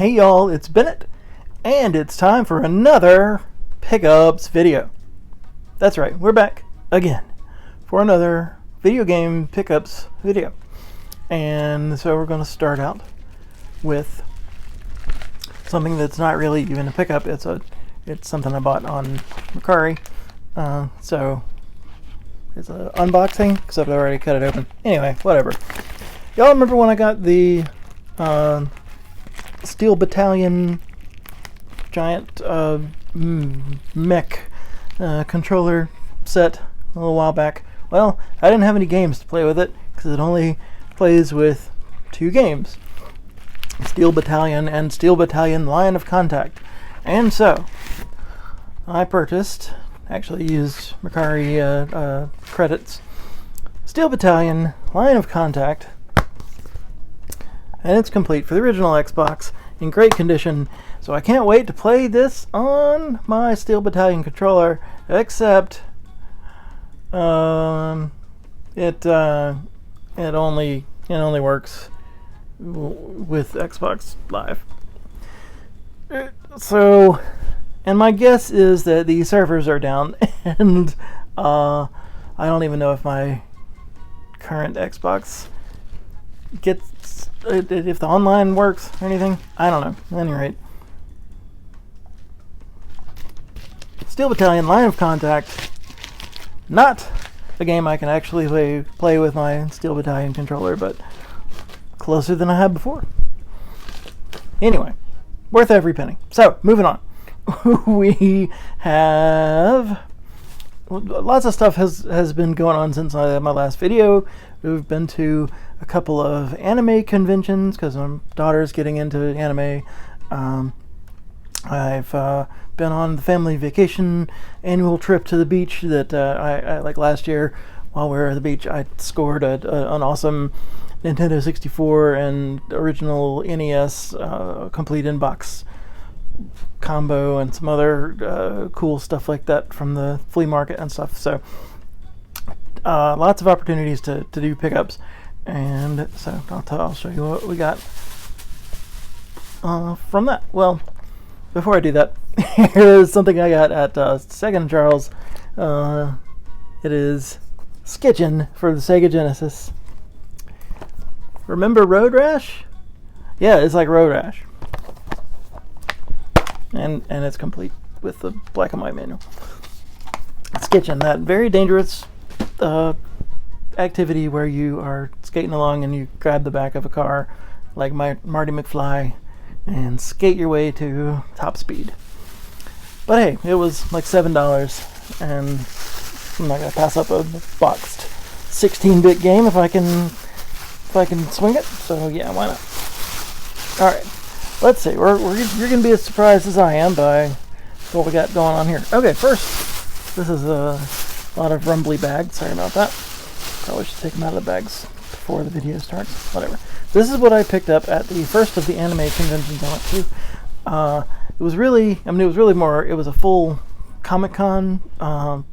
Hey y'all, it's Bennett, and it's time for another pickups video. That's right, we're back again for another video game pickups video. And so we're going to start out with something that's not really even a pickup. It's something I bought on Mercari. So it's an unboxing, except I already cut it open. Anyway, whatever. Y'all remember when I got the Steel Battalion giant mech controller set a little while back? Well, I didn't have any games to play with it because it only plays with two games, Steel Battalion and Steel Battalion Line of Contact. And so I purchased, actually used Mercari credits, Steel Battalion Line of Contact, and it's complete for the original Xbox, in great condition. So I can't wait to play this on my Steel Battalion controller, except it only works with Xbox Live. So, and my guess is that the servers are down, and I don't even know if my current Xbox gets, if the online works or anything. I don't know. At any rate, Steel Battalion Line of Contact, not a game I can actually play with my Steel Battalion controller, but closer than I had before. Anyway, worth every penny. So, moving on. We have lots of stuff has been going on since my last video. We've been to a couple of anime conventions because my daughter's getting into anime. I've been on the family vacation annual trip to the beach that I like last year. While we were at the beach, I scored an awesome Nintendo 64 and original NES complete in-box combo and some other cool stuff like that from the flea market and stuff. So lots of opportunities to do pickups, and so I'll show you what we got from that. Well, before I do that, here's something I got at Sega and Charles. It is Skitchin' for the Sega Genesis. Remember Road Rash? Yeah, it's like Road Rash. And it's complete with the black and white manual. Skitchin', that very dangerous activity where you are skating along and you grab the back of a car like Marty McFly and skate your way to top speed. But hey, it was like $7, and I'm not gonna pass up a boxed 16-bit game if I can swing it. So yeah, why not? All right. Let's see, you're going to be as surprised as I am by what we got going on here. Okay, first, this is a lot of rumbly bags. Sorry about that. Probably should take them out of the bags before the video starts. Whatever. This is what I picked up at the first of the anime conventions I went to. It was a full Comic-Con,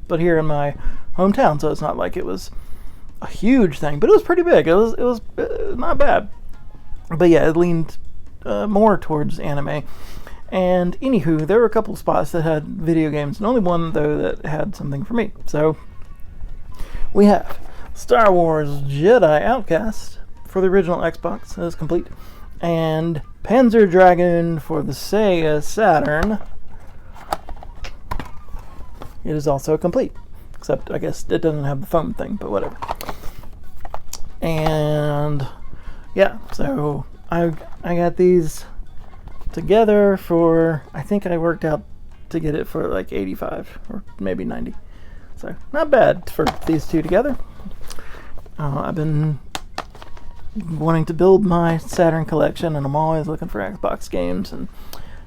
but here in my hometown, so it's not like it was a huge thing, but it was pretty big. It was not bad. But yeah, it leaned more towards anime. And anywho, there were a couple of spots that had video games, and only one though that had something for me. So we have Star Wars Jedi Outcast for the original Xbox, that is complete, and Panzer Dragoon for the Sega Saturn. It is also complete, except I guess it doesn't have the foam thing, but whatever. And yeah, so I got these together for, I think I worked out to get it for like 85 or maybe 90. So not bad for these two together. I've been wanting to build my Saturn collection, and I'm always looking for Xbox games, and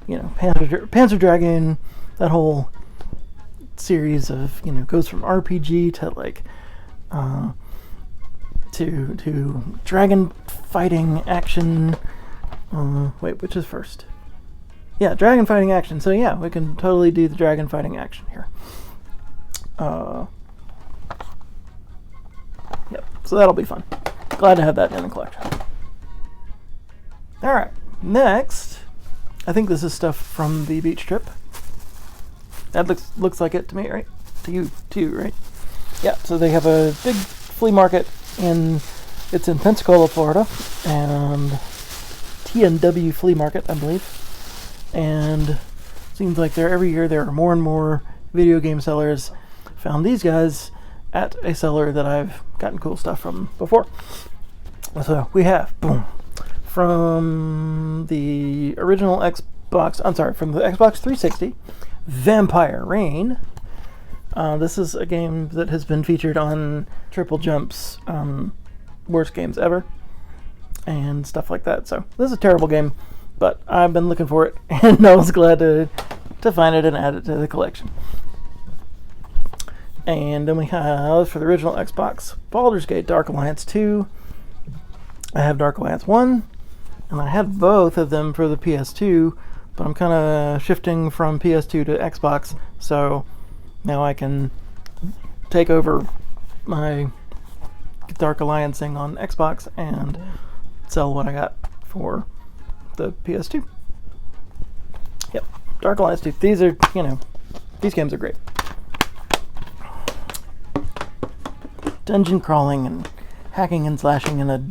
you know, Panzer Dragoon, that whole series of, you know, goes from RPG to like to dragon fighting action. Wait, which is first? Yeah, dragon fighting action. So yeah, we can totally do the dragon fighting action here. Yep, so that'll be fun. Glad to have that in the collection. Alright, next I think this is stuff from the beach trip. That looks like it to me, right? To you too, right? Yeah. So they have a big flea market it's in Pensacola, Florida, and T&W Flea Market, I believe. And seems like every year there are more and more video game sellers. Found these guys at a seller that I've gotten cool stuff from before. So we have, boom, from the original from the Xbox 360, Vampire Reign. This is a game that has been featured on Triple Jump's worst games ever and stuff like that. So this is a terrible game, but I've been looking for it, and I was glad to find it and add it to the collection. And then we have, for the original Xbox, Baldur's Gate Dark Alliance 2. I have Dark Alliance 1, and I had both of them for the PS2, but I'm kind of shifting from PS2 to Xbox, so now I can take over my Dark Alliance thing on Xbox and sell what I got for the PS2. Yep, Dark Alliance 2. These are, these games are great. Dungeon crawling and hacking and slashing in a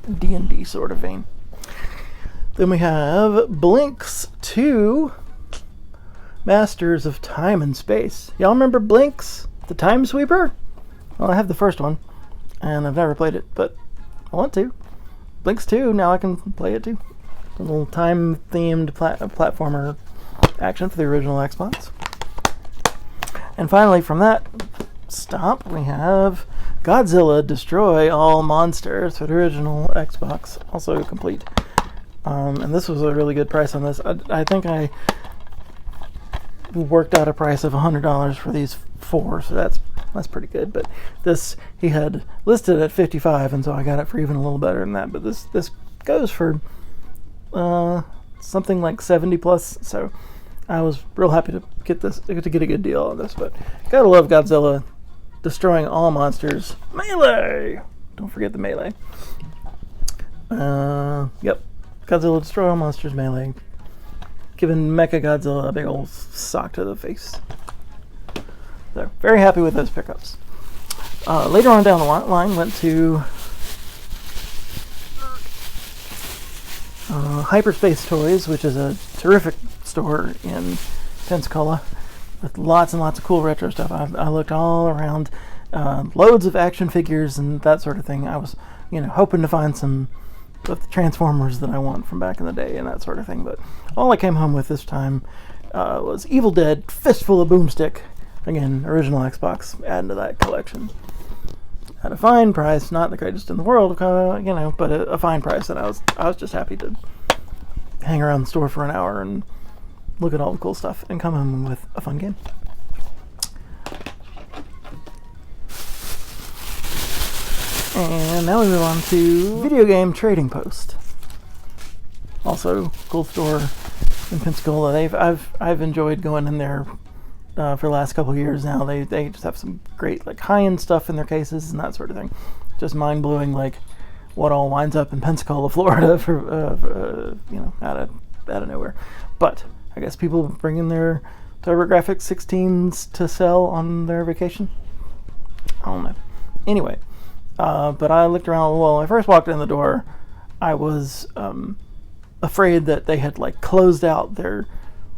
D&D sort of vein. Then we have Blinks 2, Masters of Time and Space. Y'all remember Blinks, the Time Sweeper? Well, I have the first one, and I've never played it, but I want to. Blinks 2, now I can play it too. A little time-themed platformer action for the original Xbox. And finally, from that stop, we have Godzilla Destroy All Monsters for the original Xbox, also complete. And this was a really good price on this. I think I worked out a price of $100 for these 4, so that's pretty good. But this he had listed at $55, and so I got it for even a little better than that. But this goes for something like $70 plus, so I was real happy to get a good deal on this. But gotta love Godzilla Destroying All Monsters Melee. Don't forget the melee. Yep, Godzilla Destroy All Monsters Melee, giving Mecha Godzilla a big old sock to the face. So very happy with those pickups. Later on down the line, went to Hyperspace Toys, which is a terrific store in Pensacola with lots and lots of cool retro stuff. I looked all around, loads of action figures and that sort of thing. I was, hoping to find some of the Transformers that I want from back in the day and that sort of thing. But all I came home with this time was Evil Dead Fistful of Boomstick. Again, original Xbox, adding to that collection. At a fine price, not the greatest in the world, but a fine price, and I was just happy to hang around the store for an hour and look at all the cool stuff and come home with a fun game. And now we move on to Video Game Trading Post. Also, cool store in Pensacola. I've enjoyed going in there for the last couple of years now. They just have some great high-end stuff in their cases and that sort of thing. Just mind-blowing, what all winds up in Pensacola, Florida, for out of nowhere. But I guess people bring in their TurboGrafx-16s to sell on their vacation. I don't know. Anyway, but I looked around. Well, when I first walked in the door, I was afraid that they had closed out their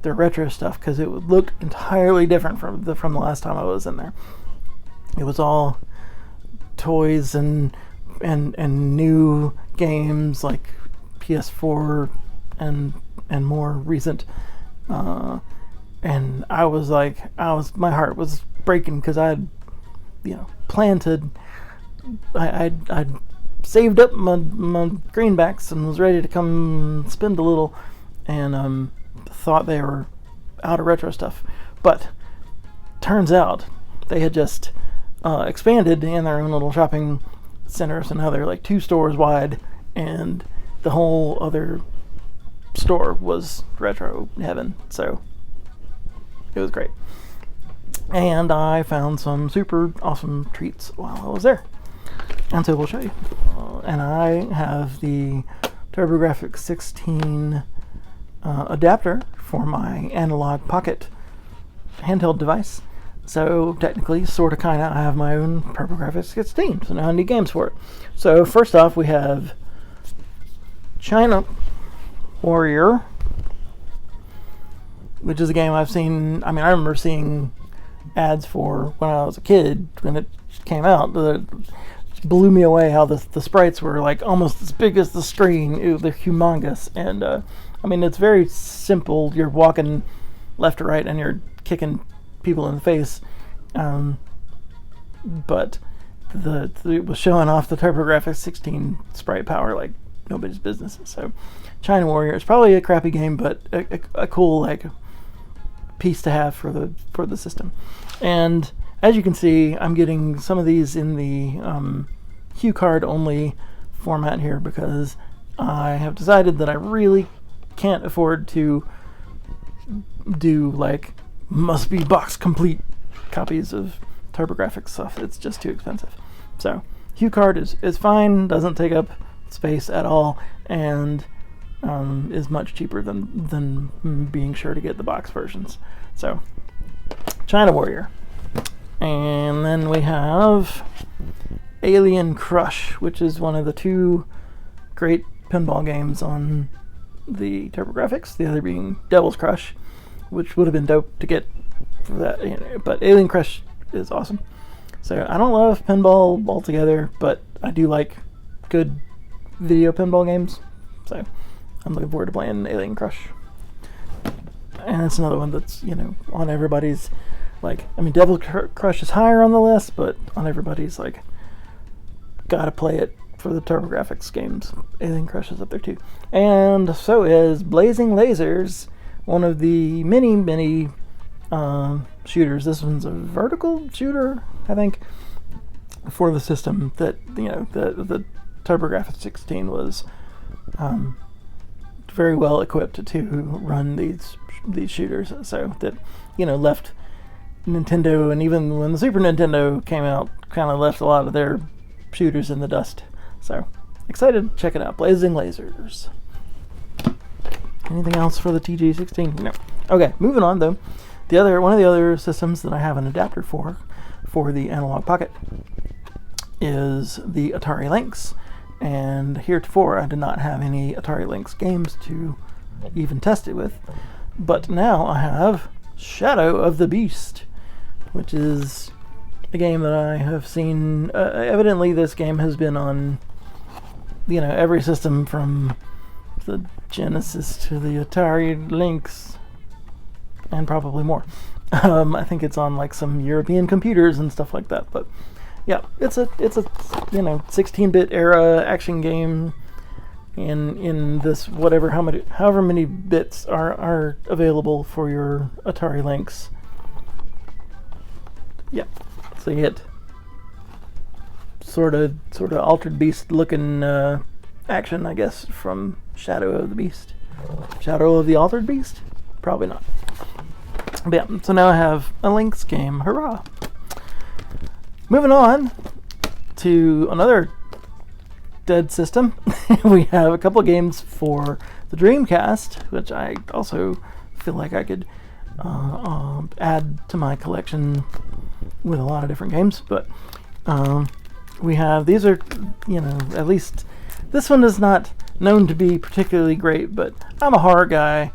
retro stuff because it looked entirely different from the last time I was in there. It was all toys and new games like PS4 and more recent. And I was my heart was breaking because I had planted. I'd saved up my greenbacks and was ready to come spend a little, and thought they were out of retro stuff, but turns out they had just expanded in their own little shopping center, so now they're 2 stores wide, and the whole other store was retro heaven, so it was great. And I found some super awesome treats while I was there, and so we'll show you. And I have the TurboGrafx-16 adapter for my analog pocket handheld device. So technically, sort of, kind of, I have my own TurboGrafx-16. So now I need games for it. So first off, we have China Warrior, which is a game I've seen. I mean, I remember seeing ads for when I was a kid when it came out. It blew me away how the sprites were like almost as big as the screen. They're humongous, and I mean, it's very simple. You're walking left to right and you're kicking people in the face, but it was showing off the TurboGrafx-16 sprite power like nobody's business. So China Warrior is probably a crappy game, but a cool like piece to have for the system. And as you can see, I'm getting some of these in the Hue card only format here because I have decided that I really can't afford to do like must be box complete copies of TurboGrafx stuff. It's just too expensive. So Hue card is fine, doesn't take up space at all, and is much cheaper than being sure to get the box versions. So China Warrior. And then we have Alien Crush, which is one of the two great pinball games on the TurboGrafx, the other being Devil's Crush, which would have been dope to get for that, you know, but Alien Crush is awesome. So I don't love pinball altogether, but I do like good video pinball games, so I'm looking forward to playing Alien Crush. And it's another one that's, you know, on everybody's, like, I mean, Devil Crush is higher on the list, but on everybody's, like, gotta play it for the TurboGrafx games. Alien Crush is up there too. And so is Blazing Lasers, one of the many shooters. This one's a vertical shooter, I think, for the system that, you know, the TurboGrafx-16 was very well equipped to run these shooters. So that, you know, left Nintendo, and even when the Super Nintendo came out, kind of left a lot of their shooters in the dust. So excited to check it out. Blazing Lasers. Anything else for the TG16? No. Okay, moving on though. One of the other systems that I have an adapter for the analog pocket is the Atari Lynx. And heretofore I did not have any Atari Lynx games to even test it with. But now I have Shadow of the Beast, which is a game that I have seen. Evidently this game has been on, you know, every system from the Genesis to the Atari Lynx, and probably more. I think it's on like some European computers and stuff like that. But yeah, it's a you know, 16-bit era action game in this however many bits are available for your Atari Lynx. Yeah, so you get sort of Altered Beast looking action, I guess, from Shadow of the Beast. Shadow of the Altered Beast? Probably not. But yeah, so now I have a Lynx game. Hurrah! Moving on to another dead system. We have a couple of games for the Dreamcast, which I also feel like I could add to my collection with a lot of different games. But we have, these are, you know, at least this one is not known to be particularly great, but I'm a horror guy.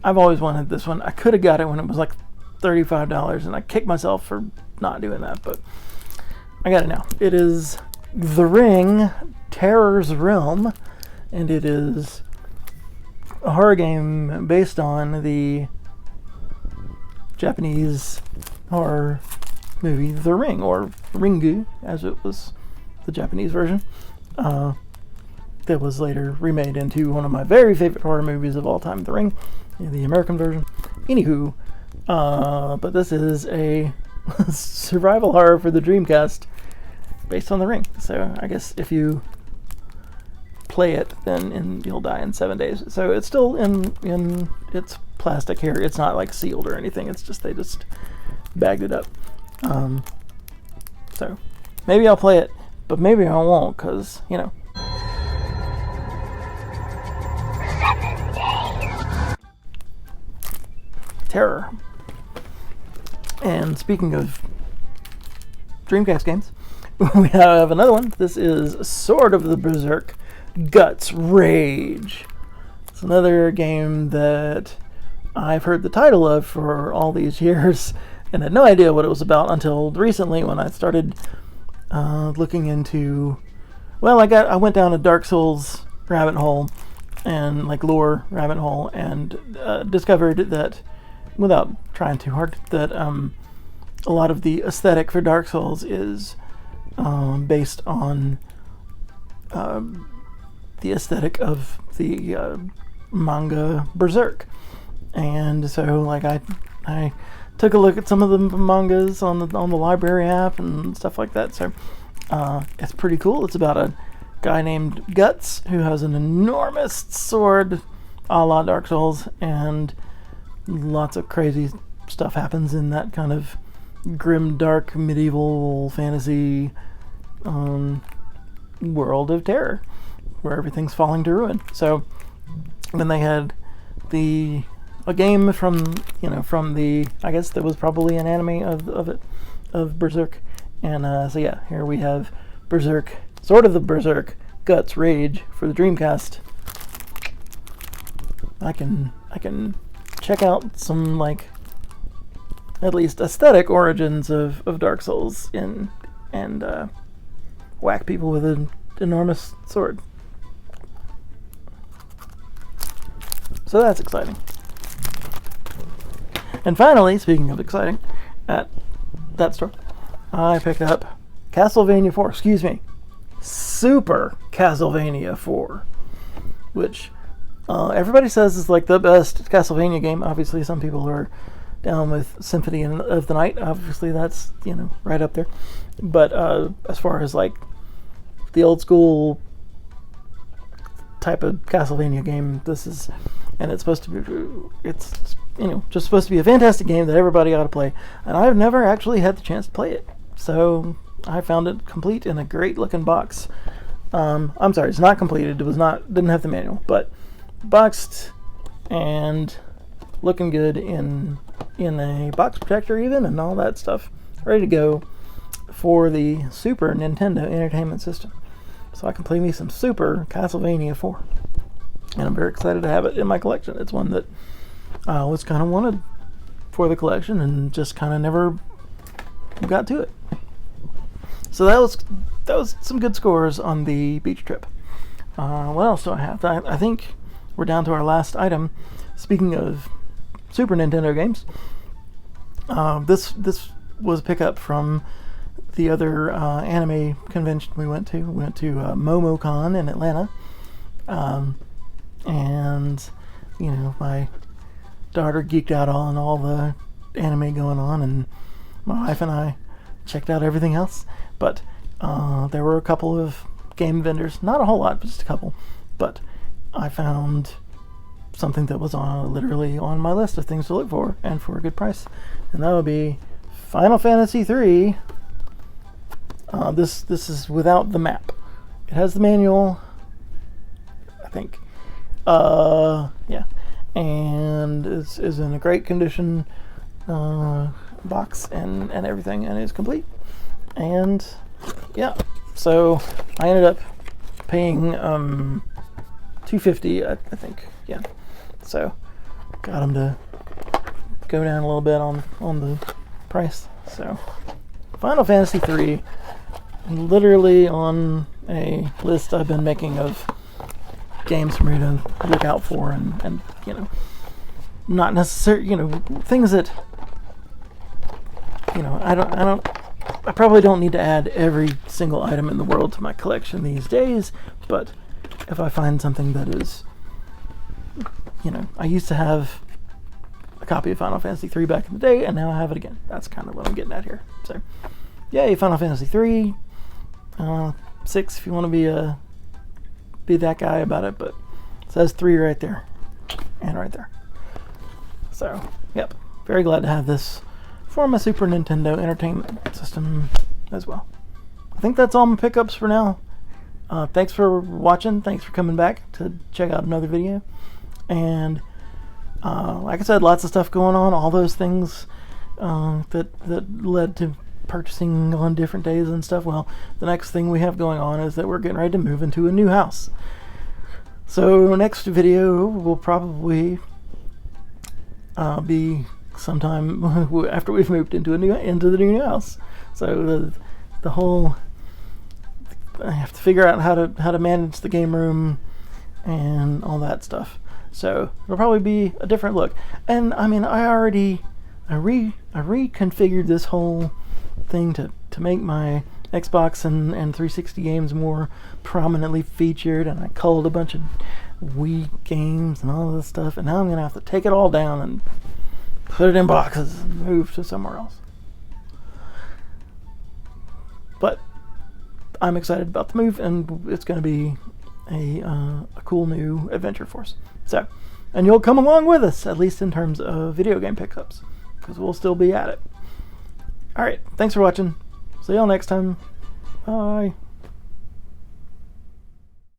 I've always wanted this one. I could have got it when it was like $35, and I kicked myself for not doing that, but I got it now. It is The Ring, Terror's Realm, and it is a horror game based on the Japanese horror movie The Ring, or Ringu, as it was the Japanese version. That was later remade into one of my very favorite horror movies of all time, The Ring, the American version. Anywho, but this is a survival horror for the Dreamcast based on The Ring. So I guess if you play it, then you'll die in 7 days. So it's still in its plastic here. It's not like sealed or anything. It's just they just bagged it up. So maybe I'll play it, but maybe I won't, because, you know. Terror. And speaking of Dreamcast games, we have another one. This is Sword of the Berserk Guts Rage. It's another game that I've heard the title of for all these years and had no idea what it was about until recently when I started looking into... Well, I went down a Dark Souls rabbit hole and like lore rabbit hole and discovered that, without trying too hard, that a lot of the aesthetic for Dark Souls is based on the aesthetic of the manga Berserk. And so like I took a look at some of the mangas on the library app and stuff like that. So it's pretty cool. It's about a guy named Guts who has an enormous sword a la Dark Souls, and lots of crazy stuff happens in that kind of grim, dark, medieval fantasy world of terror where everything's falling to ruin. So then they had a game from the, I guess there was probably an anime of Berserk, and so yeah, here we have Berserk, Sword of the Berserk Guts Rage for the Dreamcast. I can check out some like at least aesthetic origins of Dark Souls and whack people with an enormous sword. So that's exciting. And finally, speaking of exciting, at that store, I picked up Castlevania 4, Super Castlevania 4, which everybody says is like the best Castlevania game. Obviously, some people are down with Symphony of the Night. Obviously, that's, right up there. But as far as like the old school type of Castlevania game, this is, and it's supposed to be, it's just supposed to be a fantastic game that everybody ought to play. And I've never actually had the chance to play it, so I found it complete in a great looking box. I'm sorry, it's not completed. Didn't have the manual, but boxed and looking good in a box protector even, and all that stuff, ready to go for the Super Nintendo Entertainment System. So I can play me some Super Castlevania 4, and I'm very excited to have it in my collection. It's one that I always kind of wanted for the collection and just kind of never got to it. So that was some good scores on the beach trip. What else do I have? I think we're down to our last item. Speaking of Super Nintendo games, this was a pickup from the other anime convention we went to. We went to MomoCon in Atlanta, and my daughter geeked out on all the anime going on, and my wife and I checked out everything else. But there were a couple of game vendors, not a whole lot, but just a couple. But I found something that was literally on my list of things to look for, and for a good price, and that would be Final Fantasy III. This is without the map. It has the manual, I think. Yeah, and is in a great condition, box and everything, and is complete. And yeah, so I ended up paying $250, I think. Yeah, so got them to go down a little bit on the price. So Final Fantasy III, literally on a list I've been making of games for me to look out for, and not necessarily, things that I probably don't need to add every single item in the world to my collection these days, but if I find something that is, I used to have a copy of Final Fantasy III back in the day, and now I have it again. That's kind of what I'm getting at here. So, yay, Final Fantasy III, 6 if you want to be that guy about it, but it says 3 right there, and right there. So, yep, very glad to have this for my Super Nintendo Entertainment System as well. I think that's all my pickups for now. Thanks for watching. Thanks for coming back to check out another video. And Like I said, lots of stuff going on. All those things that led to purchasing on different days and stuff. Well, the next thing we have going on is that we're getting ready to move into a new house. So next video will probably be sometime after we've moved into the new house. So the whole, I have to figure out how to manage the game room and all that stuff. So it'll probably be a different look. And I mean, I reconfigured this whole thing to make my Xbox and 360 games more prominently featured, and I culled a bunch of Wii games and all this stuff, and now I'm gonna have to take it all down and put it in boxes and move to somewhere else. But I'm excited about the move, and it's gonna be a cool new adventure for us. So, and you'll come along with us, at least in terms of video game pickups, because we'll still be at it. Alright, thanks for watching. See y'all next time. Bye.